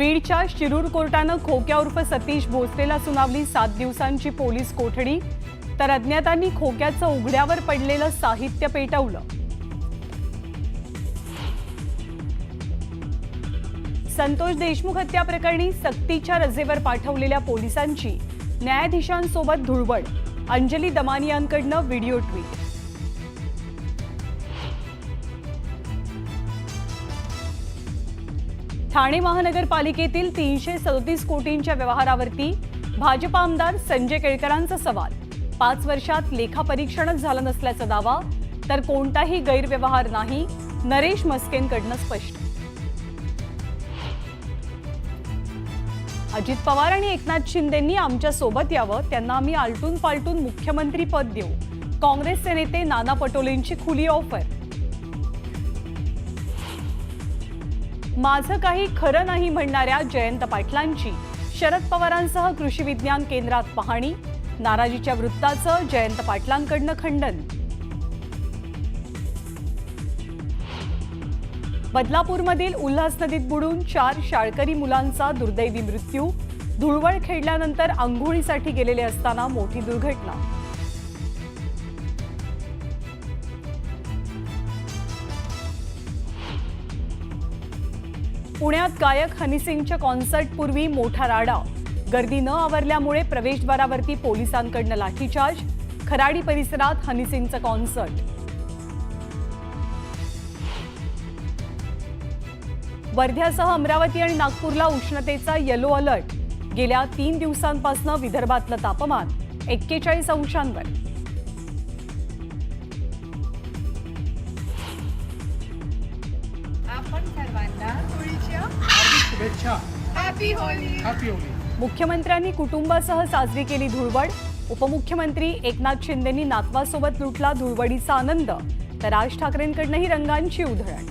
बीडच्या शिरूर कोर्टानं खोक्या उर्फ सतीश भोसलेला सुनावली 7 दिवसांची पोलीस कोठडी। तर अज्ञातांनी खोक्याचं उघड्यावर पडलेलं साहित्य पेटवलं। संतोष देशमुख हत्या प्रकरणी सक्तीच्या रजेवर पाठवलेल्या पोलिसांची न्यायाधीशांसोबत धुळवड। अंजली दमानियांकडनं व्हिडिओ ट्वीट। ठाणे महानगरपालिकेतील 337 कोटींच्या व्यवहारावरती भाजप आमदार संजय केळकरांचा सवाल। 5 वर्षात लेखापरीक्षणच झालं नसल्याचा दावा, तर कोणताही गैरव्यवहार नाही, नरेश मस्केंकडनं स्पष्ट। अजित पवार आणि एकनाथ शिंदेंनी आमच्या सोबत यावं, त्यांना आम्ही आलटून पालटून मुख्यमंत्री पद देऊ। काँग्रेसचे नेते नाना पटोलेंची खुली ऑफर। माझं काही खरं नाही म्हणणाऱ्या जयंत पाटलांची शरद पवारांसह कृषी विज्ञान केंद्रात पाहणी। नाराजीच्या वृत्ताचं जयंत पाटलांकडनं खंडन। बदलापूरमधील उल्हास नदीत बुडून 4 शाळकरी मुलांचा दुर्दैवी मृत्यू। धुळवड खेळल्यानंतर अंघोळीसाठी गेलेले असताना मोठी दुर्घटना। पुण्यात गायक हनी सिंगच्या कॉन्सर्टपूर्वी मोठा राडा। गर्दी न आवरल्यामुळे प्रवेशद्वारावरती पोलिसांकडनं लाठीचार्ज। खराडी परिसरात हनी सिंगचं कॉन्सर्ट। वर्ध्यासह अमरावती आणि नागपूरला उष्णतेचा येलो अलर्ट। गेल्या 3 दिवसांपासून विदर्भातलं तापमान 41 अंशांवर। आपण सर्वांना होळीच्या हार्दिक शुभेच्छा। हॅपी होळी। मुख्यमंत्र्यांनी कुटुंबासह साजरी केली धुळवड। उपमुख्यमंत्री एकनाथ शिंदेंनी नातवासोबत लुटला धुळवडीचा आनंद। तर राज ठाकरेंकडनंही रंगांची उधळण।